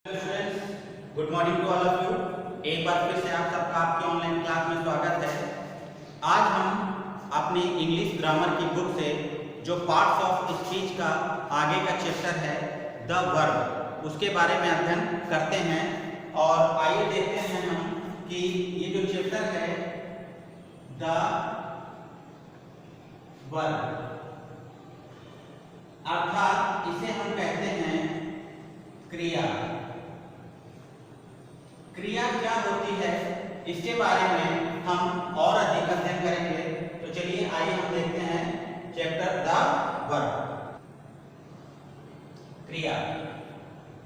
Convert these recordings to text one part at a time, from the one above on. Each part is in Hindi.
Students, good morning to all of you. एक बार फिर से आप सबका आपके ऑनलाइन क्लास में स्वागत है। आज हम अपनी इंग्लिश ग्रामर की बुक से जो पार्ट्स ऑफ स्पीच का आगे का चैप्टर है द वर्ब, उसके बारे में अध्ययन करते हैं। और आइए देखते हैं हम कि ये जो चैप्टर है द वर्ब, अर्थात इसे हम कहते हैं क्रिया। क्रिया क्या होती है, इसके बारे में हम और अधिक अध्ययन करेंगे। तो चलिए आइए हम देखते हैं चैप्टर द वर्ब। क्रिया।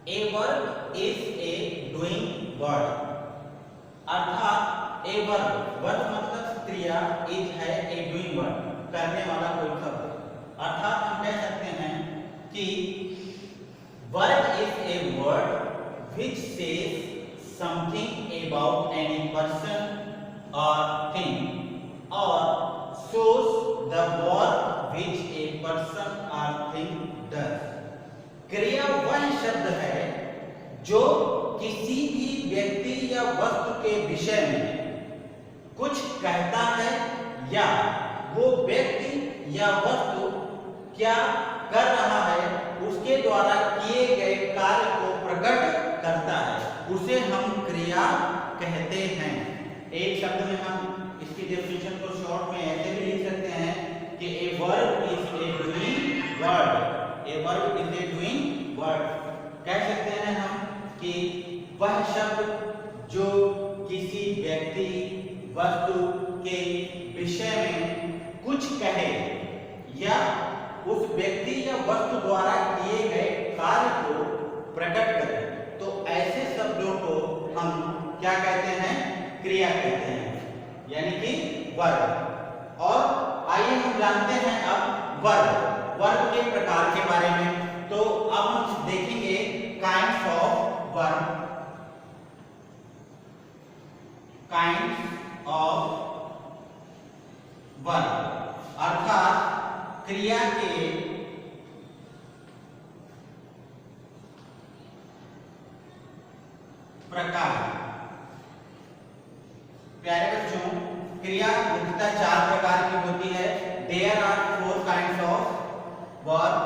A verb is a doing word, अर्थात ए वर्ब, वर्ब मतलब क्रिया, इज है ए डूइंग वर्ड, करने वाला कोई शब्द। अर्थात हम कह सकते हैं कि verb is a word which says something about any person or thing or shows the work which a person or thing does। क्रिया वह शब्द है जो किसी भी व्यक्ति या वस्तु के विषय में कुछ कहता है या वो व्यक्ति या वस्तु क्या कर रहा है उसके द्वारा किए गए कार्य को प्रकट करता है, उसे हम क्रिया कहते हैं। एक शब्द में हम इसकी डेफिनेशन को शॉर्ट में ऐसे भी लिख सकते हैं कि ए verb is a doing word. A verb is a doing word. कह सकते हैं हम कि वह शब्द जो किसी व्यक्ति वस्तु के विषय में कुछ कहे या उस व्यक्ति या वस्तु द्वारा किए गए कार्य को प्रकट करें, तो ऐसे शब्दों को हम क्या कहते हैं? क्रिया कहते हैं, यानी कि वर्ब। और आइए हम जानते हैं अब वर्ब, वर्ब के प्रकार के बारे में। तो अब हम देखेंगे kinds of verb. Kinds of verb अर्थात क्रिया के प्रकार। प्यारे बच्चों, क्रिया मुख्यतः 4 प्रकार की होती है। There are 4 kinds of verb.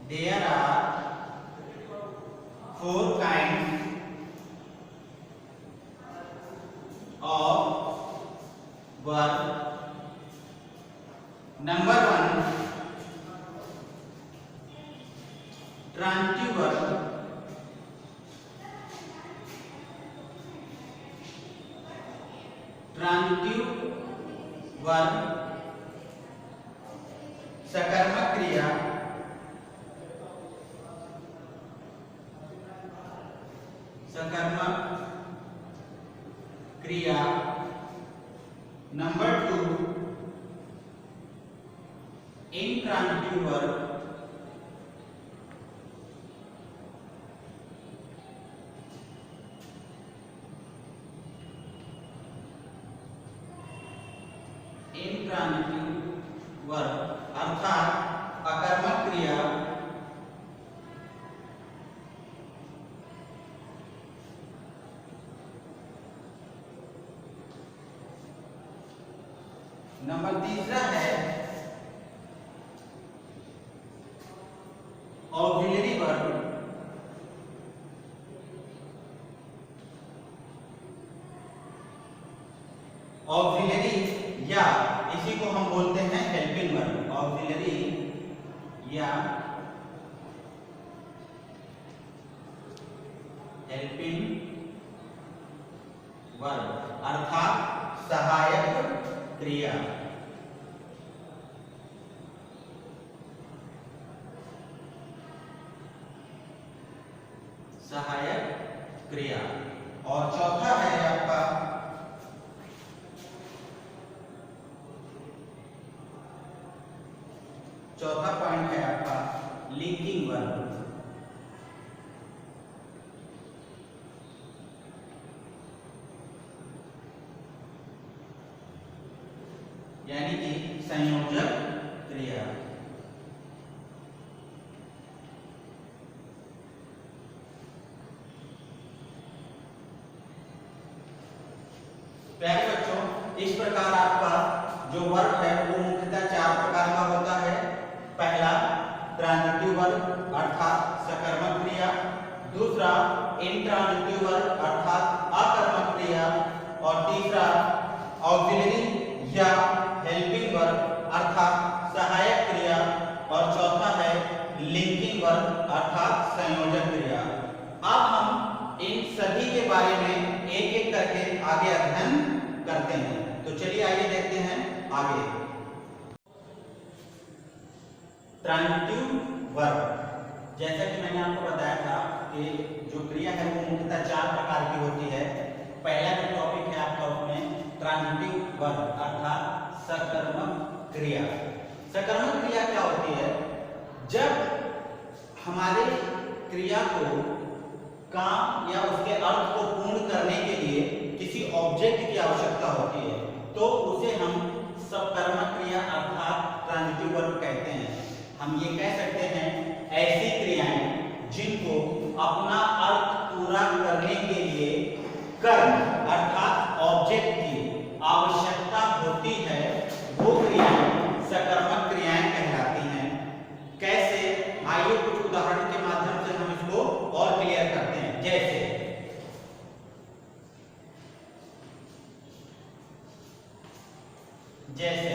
There are 4 kinds of verb. Number 1 transitive verb. Transitive verb सकर्मक क्रिया। सकर्मक क्रिया। Number 2 intransitive verb. Intransitive verb अर्थात अकर्मक क्रिया। नंबर 3 है ऑक्सिलरी वर्ब। ऑक्सिलरी या इसी को हम बोलते हैं हेल्पिंग वर्ब। ऑक्सिलरी या हेल्पिंग वर्ब अर्थात सहायक क्रिया। सहायक क्रिया। और चौथा है आपका चौथा पॉइंट है आपका लिंकिंग वर्ब। यानी कि संयोजक क्रिया। प्रकार आपका जो वर्ब है वो मुख्यतः 4 प्रकार का होता है। पहला ट्रांजिटिव वर्ब अर्थात सकर्मक क्रिया, दूसरा इंट्रांजिटिव वर्ब अर्थात अकर्मक क्रिया, और तीसरा ऑक्सिलरी या हेल्पिंग वर्ब अर्थात सहायक क्रिया, और चौथा है लिंकिंग वर्ब अर्थात संयोजक क्रिया। अब हम इन सभी के बारे में एक एक करके आगे अध्ययन करते हैं। तो चलिए आइए देखते हैं आगे। ट्रांजिटिव वर्ब, जैसा कि मैंने आपको बताया था कि जो क्रिया है वो मुख्यतः 4 प्रकार की होती है। पहला जो टॉपिक है आपका उसमें ट्रांजिटिव वर्ब अर्थात सकर्मक क्रिया। सकर्मक क्रिया क्या होती है? जब हमारे क्रिया को काम या उसके अर्थ को पूर्ण करने के लिए किसी ऑब्जेक्ट की आवश्यकता होती है तो उसे हम सकर्मक क्रिया अर्थात ट्रांजिटिव वर्ब कहते हैं। हम ये कह सकते हैं ऐसी क्रियाएं जिनको अपना अर्थ पूरा करने के लिए कर्म अर्थात ऑब्जेक्ट की आवश्यकता होती है, वो क्रियाएं सकर्मक क्रियाएं कहलाती हैं। कैसे? आइए कुछ उदाहरण के माध्यम से हम इसको और क्लियर करते हैं। जैसे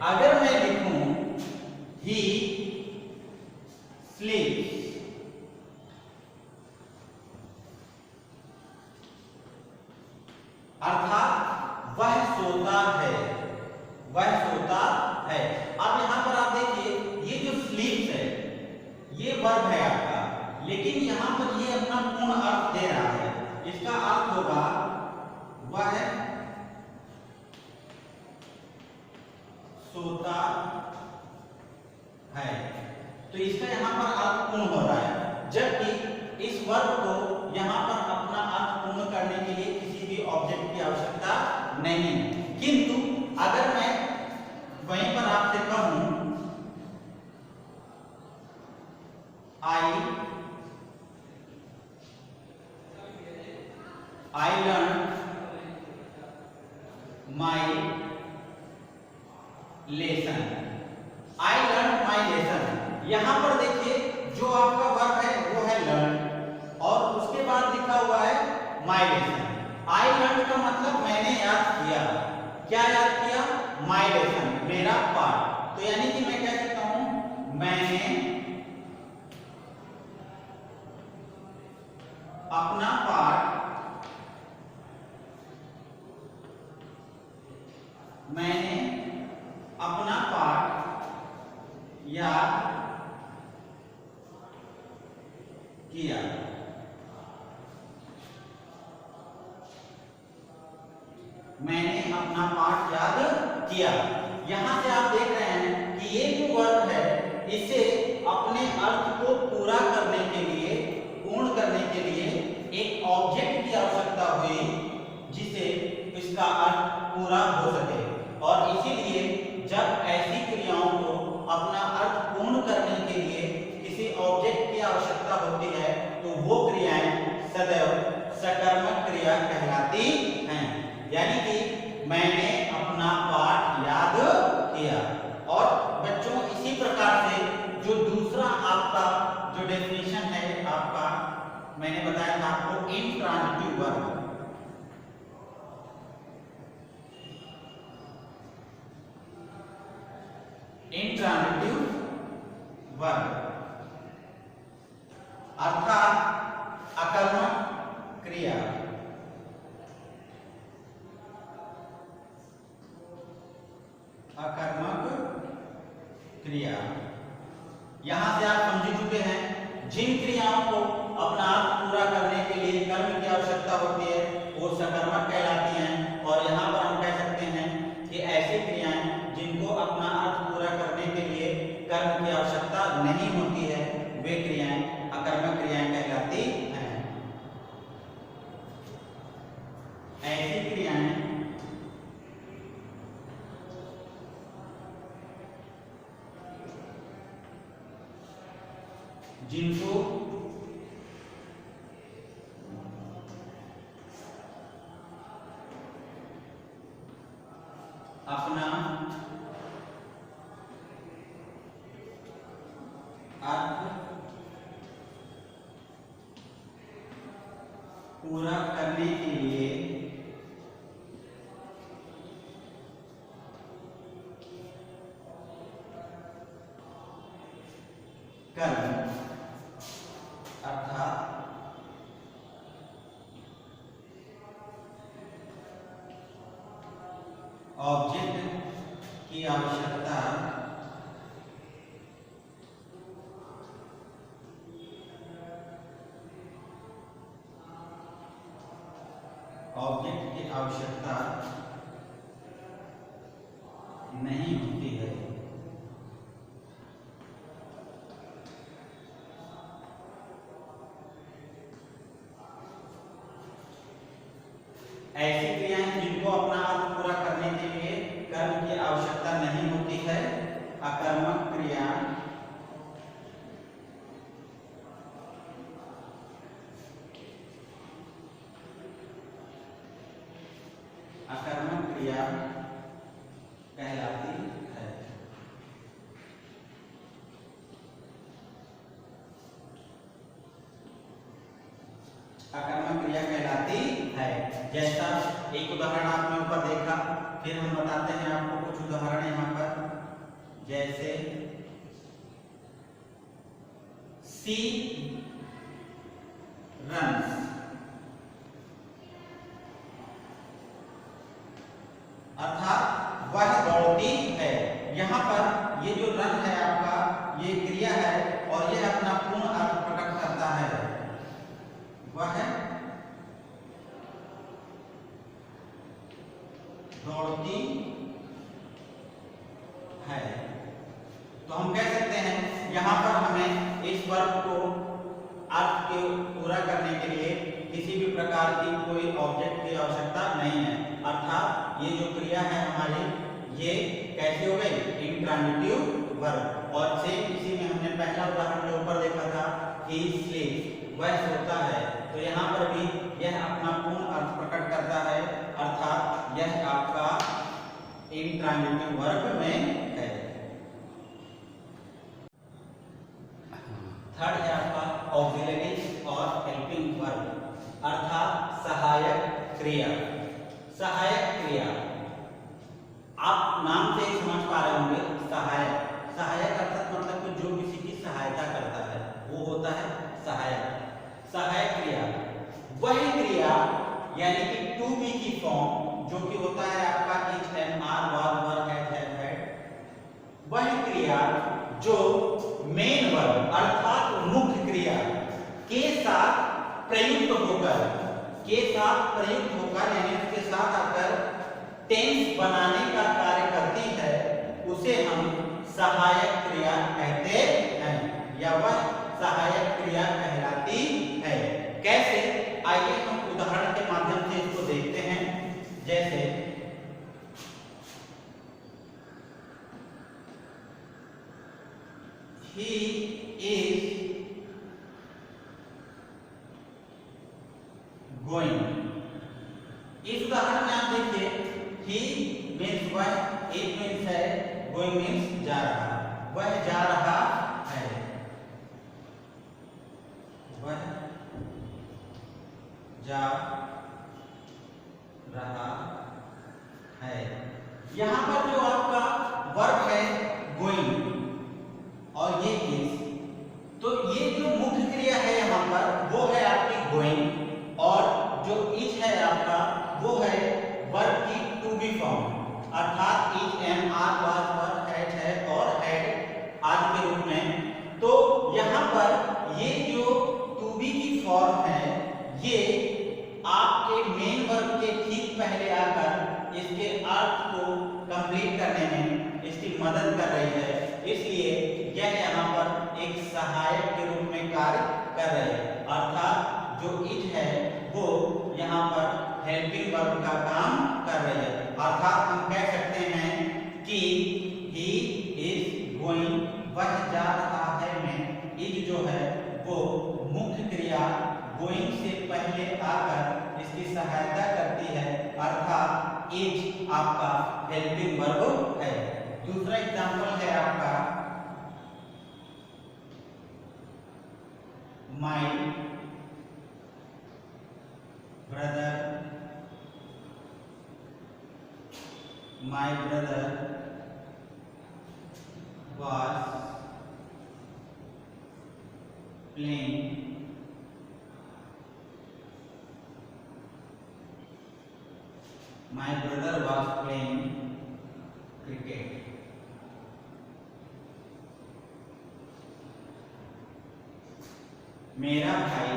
अगर मैं लिखूं ही स्लीप्स, अर्थात वह सोता है, वह सोता है। अब यहां पर आप देखिए ये जो स्लीप्स है ये वर्ब है आपका, लेकिन यहां पर ये अपना पूर्ण अर्थ दे रहा है। इसका अर्थ होगा वह सोता है, तो इसका यहां पर अर्थ पूर्ण हो रहा है, जबकि इस वर्ब को यहां पर अपना अर्थ पूर्ण करने के लिए किसी भी ऑब्जेक्ट की आवश्यकता नहीं है। किंतु अगर मैं वहीं पर आपसे कहूं I learned my lesson, I learned my lesson, यहां पर देखिए जो आपका वर्ब है वो है लर्न और उसके बाद लिखा हुआ है my lesson। I learned का मतलब मैंने याद किया। क्या याद किया? my lesson, मेरा पाठ। तो यानी कि मैं कह सकता हूं मैंने अपना पाठ, मैंने अपना पाठ याद किया। मैंने अपना पाठ याद किया। यहां से आप देख रहे हैं कि ये जो वर्ब है इसे अपने अर्थ को पूरा करने के लिए, पूर्ण करने के लिए एक ऑब्जेक्ट की आवश्यकता हुई जिसे इसका अर्थ पूरा हो सके। और इसीलिए जब ऐसी क्रियाओं को अपना अर्थ पूर्ण करने के लिए किसी ऑब्जेक्ट की आवश्यकता होती है तो वो क्रियाएं सदैव सकर्मक क्रिया कहलाती हैं। यानी कि मैंने अपना पाठ याद किया। और बच्चों इसी प्रकार से जो दूसरा आपका जो डेफिनेशन है आपका, मैंने बताया था आपको इंट्रांजिटिव वर्ब। इंट्रांजिटिव वर्ब अर्थात अकर्मक क्रिया। अकर्मक क्रिया, यहां से आप समझ चुके हैं जिन क्रियाओं को अपना अर्थ पूरा करने के लिए कर्म की आवश्यकता होती है वो सकर्मक कहलाती हैं। और यहां पर हम कह सकते हैं कि ऐसी क्रियाएं जिनको अपना अर्थ पूरा करने के लिए कर्म की आवश्यकता नहीं होती है वे क्रियाएं अकर्मक क्रियाएं कहलाती हैं। ऐसी क्रियाएं जिनको अर्थ पूरा करने के लिए कर्म अर्थात ऑब्जेक्ट की आवश्यकता नहीं होती है। ऐसी क्रियाएं जिनको अपना अर्थ पूरा करने के लिए कर्म की आवश्यकता नहीं होती है, अकर्मक क्रिया कहलाती है। अकर्मक क्रिया कहलाती है। जैसा एक उदाहरण आपने ऊपर देखा, फिर हम बताते हैं आपको कुछ उदाहरण यहाँ पर। जैसे सी रन्स, अर्थात वह दौड़ती है। यहाँ पर ये जो रन है आपका, ये क्रिया है और ये अपना पूर्ण अर्थ प्रकट करता है। वह दौड़ती है। तो हम कह सकते हैं यहाँ पर हमें इस वर्ब को अर्थ के पूरा करने के लिए किसी भी प्रकार की कोई ऑब्जेक्ट की आवश्यकता नहीं है। अर्थात ये जो क्रिया है हमारी, ये कैसे हो गई? Intransitive verb. और सेम इसी में हमने पहला उदाहरण जो ऊपर देखा था, ही स्लीप्स, वह सोता है। तो यहाँ पर भी यह अपना पूर्ण अर्थ प्रकट करता है, अर्थात यह आपका इंट्रांजिटिव वर्ब में है। थर्ड है आपका ऑक्सिलरी और हेल्पिंग वर्ब, अर्थात सहायक क्रिया। सहायक क्रिया आप नाम से समझ पा रहे होंगे। सहायक, सहायक अर्थात मतलब कि जो किसी की सहायता करता है वो होता है सहायक। सहायक क्रिया वह क्रिया यानी कि टू बी की फॉर्म जो कि होता है आपका is am are verb verb had, वह क्रिया जो मेन वर्ब अर्थात मुख्य क्रिया के साथ प्रयुक्त होकर यानी उसके साथ आकर टेंस बनाने का कार्य करती है, उसे हम सहायक क्रिया कहते हैं या वह सहायक क्रिया कहलाती है। कैसे? आइए हम उदाहरण के माध्यम से इसको देखते हैं। जैसे he is going। इस उदाहरण में आप देखिए, he means वह, it means है, going means जा रहा, वह जा रहा है, वह जा रहा है। यहाँ पर जो आपका वर्ब है going और ये is, तो ये जो मुख्य क्रिया है यहाँ पर वो है आपकी going, और जो इच है आपका वो है वर्ब की टू बी फॉर्म, अर्थात is am are was verb had है और हैड आदि के रूप में। तो यहाँ पर ये जो टू बी की फॉर्म है, ये आपके मेन वर्ब के ठीक पहले आकर इसके अर्थ को कंप्लीट करने में इसकी मदद कर रही है। इसलिए यह यहाँ पर एक सहायक के रूप में कार्य कर रही है, अर्थात जो इज है वो यहाँ पर हेल्पिंग वर्ब का काम कर रही है। अर्थात हम कह सकते हैं कि ही इज गोइंग, वह जा रहा है में इज जो है वो मुख्य क्रिया गोइंग से पहले आकर इसकी सहायता करती है, अर्थात इज आपका हेल्पिंग वर्ब है। दूसरा एग्जांपल है आपका my brother was playing cricket. मेरा भाई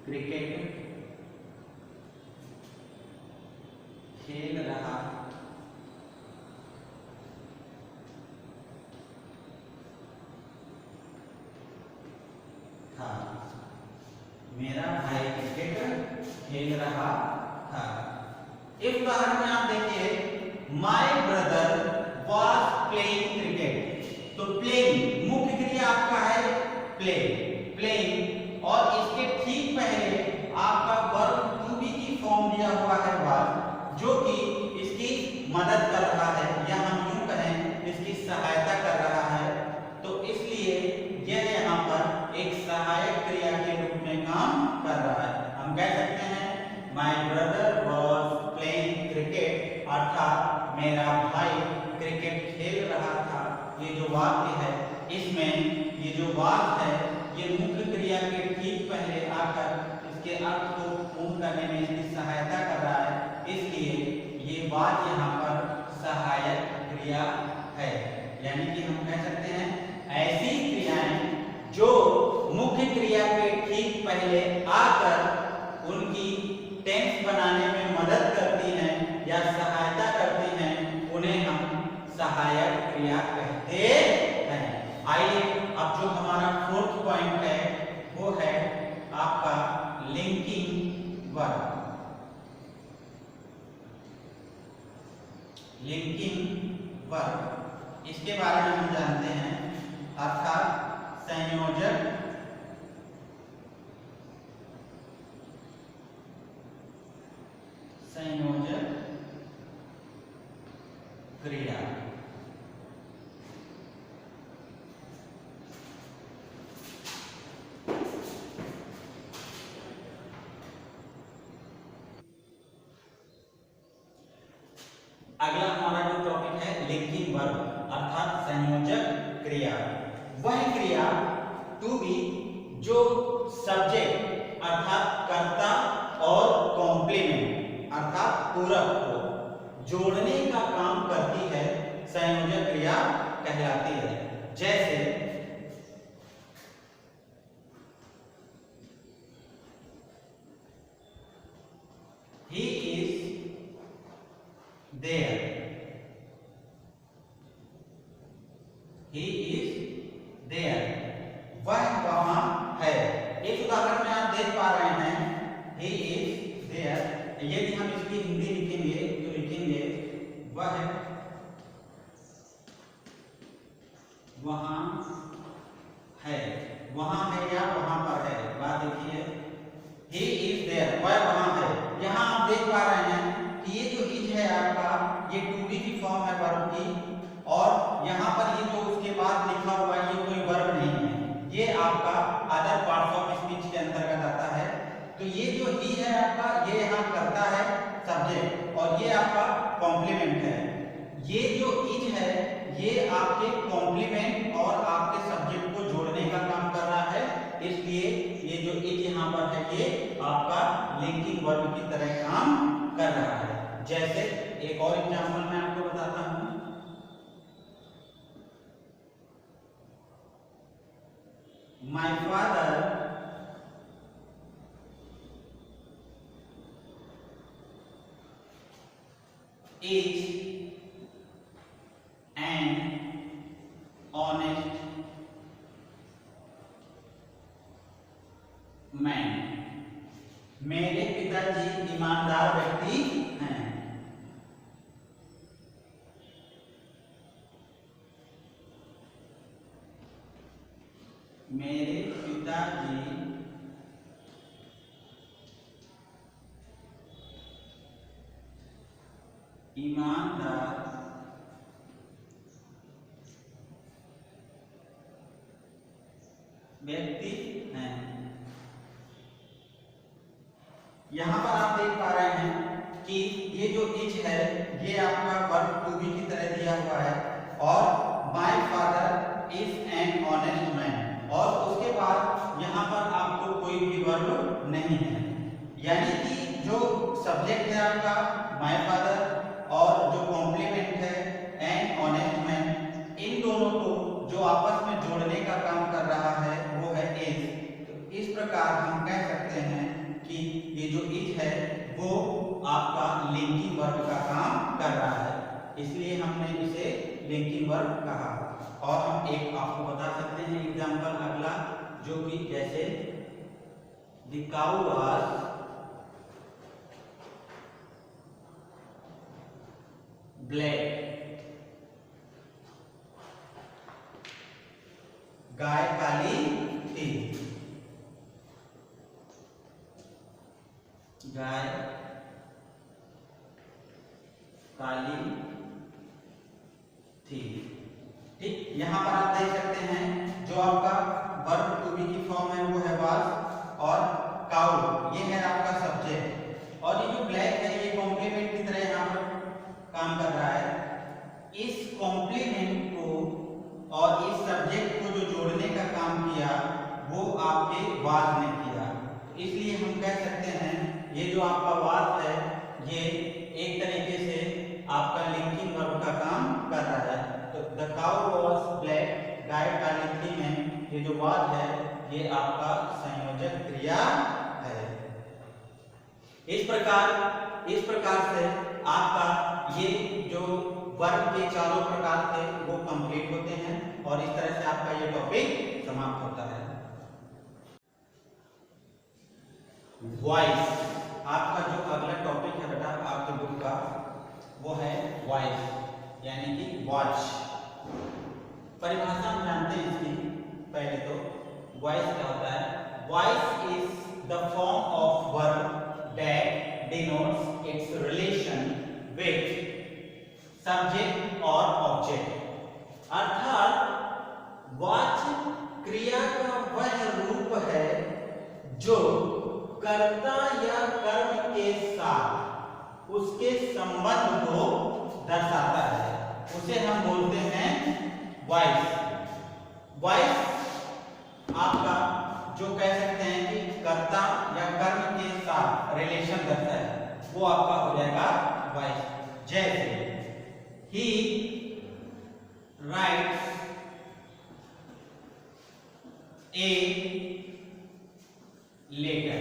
क्रिकेट खेल रहा था। मेरा भाई क्रिकेट खेल रहा था। इस उदाहरण में आप देखिए my brother was playing cricket. तो प्लेइंग मुख्य क्रिया आपका है प्लेइंग और इसके ठीक पहले आपका वर्ब टू बी की फॉर्म दिया हुआ है वाज, जो कि इसकी मदद कर रहा है या हम यूं कहें इसकी सहायता कर रहा है। तो इसलिए यह यहाँ पर एक सहायक क्रिया के रूप में काम कर रहा है। हम कह सकते हैं my brother was playing cricket, अर्थात मेरा भाई क्रिकेट खेल रहा था। ये जो वाक्य है इसमें ये जो वाज है ये मुख्य क्रिया के ठीक पहले आकर इसके अर्थ को पूर्ण करने में इसकी सहायता कर रहा है, इसलिए ये वाज यहाँ पर सहायक क्रिया है। यानी कि हम कह सकते हैं ऐसी क्रियाएं जो मुख्य क्रिया के ठीक पहले आकर उनकी टेंस बनाने में मदद करती हैं या सहायता करती हैं, उन्हें हम सहायक क्रिया कहते हैं। आइए अब जो हमारा फोर्थ पॉइंट है वो है आपका लिंकिंग वर्ब। लिंकिंग वर्ब इसके बारे में हम जानते हैं, अर्थात संयोजक क्रिया। अगला हमारा जो टॉपिक है लिंकिंग वर्ब अर्थात संयोजक क्रिया। वह क्रिया टू बी जो सब्जेक्ट अर्थात कर्ता और कॉम्प्लीमेंट अर्थात पूरक को जोड़ने का काम करती है, संयोजक क्रिया कहलाती है। जैसे he is there, he is there, वह वहां है। इस उदाहरण में आप देख पा रहे हैं he is there। यदि हम इसकी हिंदी लिखेंगे तो लिखेंगे वह वहां है, वहां है या वहां पर है। बात देखिए he is there, वह वहां है। यहाँ आप देख पा रहे हैं कि ये जो is है आपका ये टू बी की फॉर्म है वर्ब की, और यहाँ पर ये जो उसके बाद लिखा हुआ है ये कोई वर्ब नहीं है, ये आपका अदर पार्ट्स ऑफ स्पीच के अंतर्गत आता है। तो ये जो ही है आपका ये यहाँ करता है सब्जेक्ट और ये आपका कॉम्प्लीमेंट है। ये जो इज है ये आपके कॉम्प्लीमेंट और आपके सब्जेक्ट को जोड़ने का काम कर रहा है, इसलिए ये जो इज यहाँ पर है ये आपका लिंकिंग वर्ब की तरह काम कर रहा है। जैसे एक और एग्जांपल मैं आपको बताता हूं, my father is an honest man, मेरे पिताजी ईमानदार व्यक्ति हैं। मेरे पिताजी ईमानदार व्यक्ति हैं। यहां पर आप देख पा रहे हैं कि ये जो इज है ये आपका वर्ब टू बी की तरह दिया हुआ है और my father is an honest man, और उसके बाद यहाँ पर आपको कोई भी वर्ब नहीं है, यानी कि जो सब्जेक्ट है आपका माय फादर और जो कॉम्प्लीमेंट है एन ऑनेस्ट मैन, इन दोनों को जो आपस में जोड़ने का काम कर रहा है वो है इज। तो इस प्रकार हम कह सकते हैं कि ये जो इज है वो आपका लिंकिंग वर्ब का काम कर रहा है, इसलिए हमने इसे लिंकिंग वर्ब कहा। और हम एक आपको बता सकते हैं एग्जांपल अगला, जो कि जैसे द काऊ वाज ब्लैक, गाय काली थी, गाय काली थी। ठीक, यहां पर आप देख सकते हैं जो आपका वर्ब टू बी की फॉर्म है वो है वाज और काउ ये है आपका सब्जेक्ट, और ये जो ब्लैक है ये कॉम्प्लीमेंट की तरह यहां पर काम कर रहा है। इस कॉम्प्लीमेंट को और इस सब्जेक्ट को जो जोड़ने का काम किया वो आपके वाज ने किया, इसलिए हम कह सकते हैं ये जो आपका वाज है ये एक तरीके से आपका लिंकिंग वर्ब का काम कर रहा है। तो द काउ वाज ब्लैक, गाय काली थी में ये जो वाज है ये आपका संयोजक क्रिया है। इस प्रकार से आपका ये जो वर्ब के चारों प्रकार थे वो कंप्लीट होते हैं और इस तरह से आपका ये टॉपिक समाप्त होता है। वॉइस, आपका जो अगला टॉपिक है बेटा आपके बुक का वो है वॉइस, यानी कि वॉच। परिभाषा हम जानते हैं इसकी, पहले तो वॉइस क्या होता है। Voice is the form of verb that denotes it's relation with subject और ऑब्जेक्ट, अर्थात वॉच क्रिया का वह रूप है जो कर्ता या कर्म के साथ उसके संबंध को दर्शाता है, उसे हम बोलते हैं वॉइस। वॉइस आपका जो कह सकते हैं कि कर्ता या कर्म के साथ रिलेशन करता है वो आपका हो जाएगा वॉइस। जैसे he writes a letter,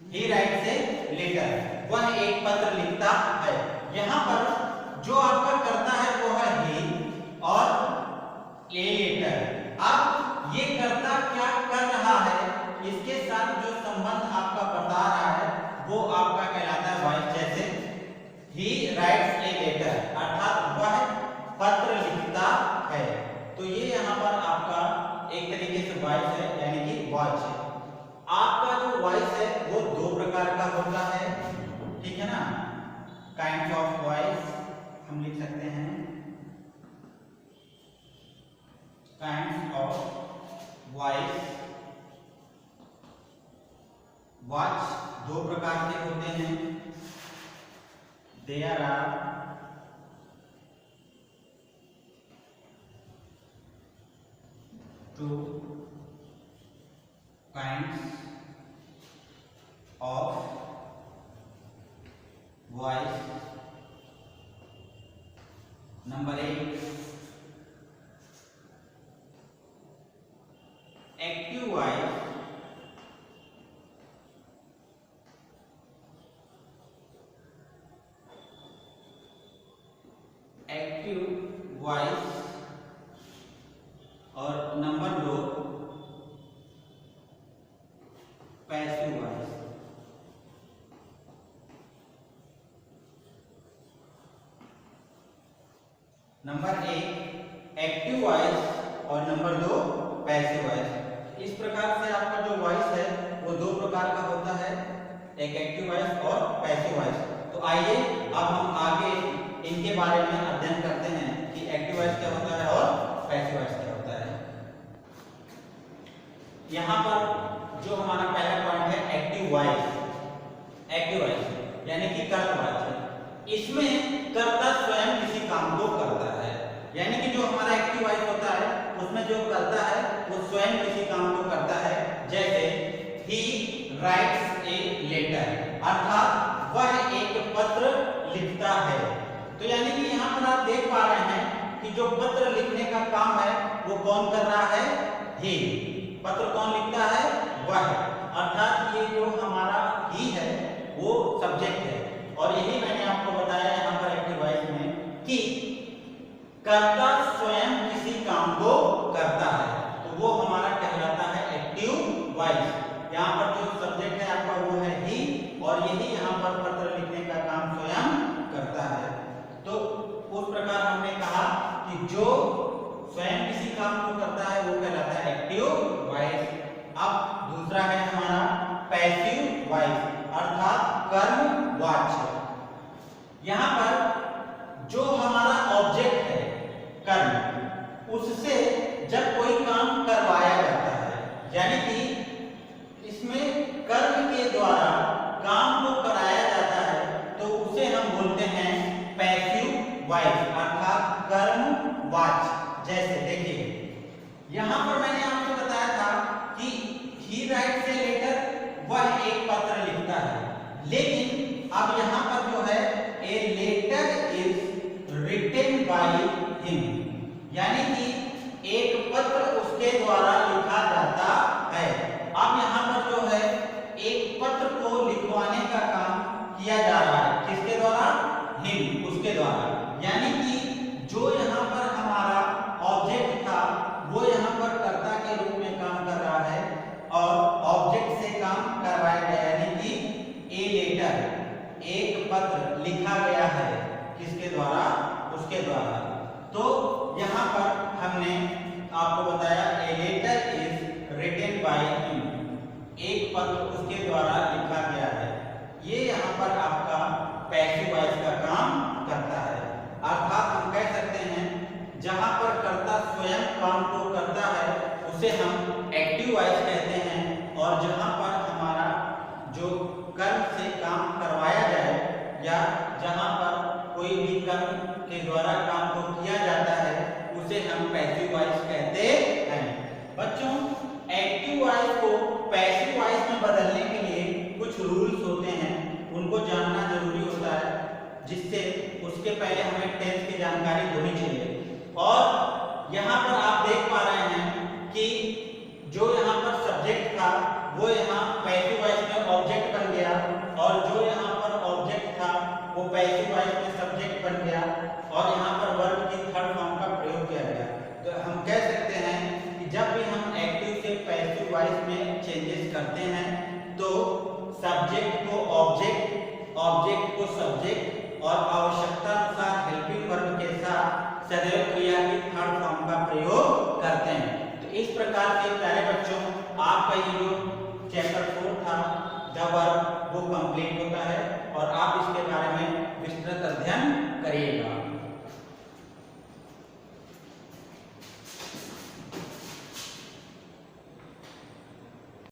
he writes a letter, वह एक पत्र लिखता है। यहां पर जो आपका करता है वो है he और a letter। अब ये करता क्या कर रहा है, इसके साथ जो संबंध आपका बता रहा है वो आपका कहलाता है वॉइस। जैसे he writes a letter, अर्थात वह पत्र लिखता है, तो ये यहाँ पर आपका एक तरीके से वॉइस है, यानी कि वॉच है। आपका जो वॉइस है वो दो प्रकार का होता है, ठीक है ना। काइंड्स ऑफ वॉइस हम लिख सकते हैं, काइंड्स ऑफ वॉइस। वॉच दो प्रकार के होते हैं, there are two kinds of voice. Number 1 active voice, active voice, और number 2 passive voice. Number 1 active voice और नंबर 2 पैसिव वॉइस। इस प्रकार से आपका जो वॉइस है वो दो प्रकार का होता है, एक एक्टिव वॉइस और पैसिव वॉइस। तो आइए अब हम आगे इनके बारे में अध्ययन करते हैं कि एक्टिव वॉइस क्या होता है और पैसिव वॉइस क्या होता है। यहाँ पर जो हमारा पहला पॉइंट है एक्टिव वॉइस। एक्टिव वॉइस यानी कि कर्तवाची। इसमें कर्ता स्वयं किसी काम को करता है, यानी कि जो हमारा एक्टिव वॉइस होता है उसमें जो करता है वो स्वयं किसी काम को करता है। जैसे ही राइट्स ए लेटर, अर्थात वह एक पत्र लिखता है। तो यानी कि यहाँ पर आप देख पा रहे हैं कि जो पत्र लिखने का काम है वो कौन कर रहा है? ही। पत्र कौन लिखता है? वह। अर्थात ये जो हमारा ही है वो सब्जेक्ट है। और यही मैंने आपको बताया यहाँ पर एक्टिव वॉइस में कि कर्ता स्वयं किसी काम को करता है, तो वो हमारा कहलाता है एक्टिव वॉइस। यहाँ पर जो सब्जेक्ट है आपका वो है ही, और यही यहाँ पर पत्र लिखने का काम स्वयं करता है। तो उस प्रकार हमने कहा कि जो स्वयं किसी काम को करता है वो कहलाता है एक्टिव वॉइस। अब दूसरा है हमारा पैसिव वॉइस, अर्थात कर्मवाच्य। यहाँ पर जो हमारा ऑब्जेक्ट है कर्म, उससे जब कोई काम करवाया जाता है, यानी कि इसमें कर्म के द्वारा काम को कराया जाता है, तो उसे हम बोलते हैं पैसिव वॉइस, अर्थात कर्मवाच्य। जैसे देखिए यहाँ पर मैंने आपको बताया था कि ही राइट्स ए लेटर, वह एक पत्र लिखता है। लेकिन अब यहाँ पर जो है a letter is written by him, यानी कि एक पत्र उसके द्वारा लिखा जाता है। अब यहाँ पर जो है एक पत्र को लिखवाने का काम किया जा रहा है, किसके द्वारा? हिम, उसके द्वारा। यानी कि जो यहाँ पर हमारा ऑब्जेक्ट था वो यहाँ पर कर्ता के रूप में काम कर रहा है, और ऑब्जेक्ट से काम करवाया गया, यानी कि ए लेटर, एक पत्र लिखा गया है, किसके द्वारा? उसके द्वारा। तो यहाँ पर हमने आपको बताया a letter is written by him, एक पत्र उसके द्वारा लिखा गया है। ये यहाँ पर आपका पैसिव वॉइस का काम करता है। अर्थात हम कह सकते हैं जहां पर कर्ता स्वयं काम को करता है उसे हम एक्टिव वॉइस कहते हैं, और जहां पर हमारा जो कर्म से काम करवाया जाए या जहां पर कोई भी कर्म के द्वारा काम को किया जाता है उसे हम पैसिव वॉइस कहते हैं। बच्चों, एक्टिव वॉइस को पैसिव वॉइस में बदलने के लिए कुछ रूल्स होते हैं, उनको जानना जरूरी होता है, जिससे उसके पहले हमें टेंस की जानकारी होनी चाहिए। और यहाँ पर आप देख पा रहे हैं कि जो यहाँ पर सब्जेक्ट था वो यहाँ पैसिव वॉइस में ऑब्जेक्ट बन गया, और जो यहाँ पर ऑब्जेक्ट था वो पैसिव वॉइस में सब्जेक्ट बन गया, और यहाँ पर वर्ब की थर्ड फॉर्म का प्रयोग किया गया। तो हम कह सकते हैं कि जब भी हम एक्टिव से पैसिव वॉइस में चेंजेस करते हैं तो सब्जेक्ट को ऑब्जेक्ट, ऑब्जेक्ट को सब्जेक्ट, और आवश्यकता अनुसार हेल्पिंग वर्ब के साथ सदैव क्रिया की थर्ड फॉर्म का प्रयोग करते हैं। तो इस प्रकार से प्यारे बच्चों आपका ये जो चैप्टर 4 था द वर्ब वो कंप्लीट होता है, और आप इसके बारे में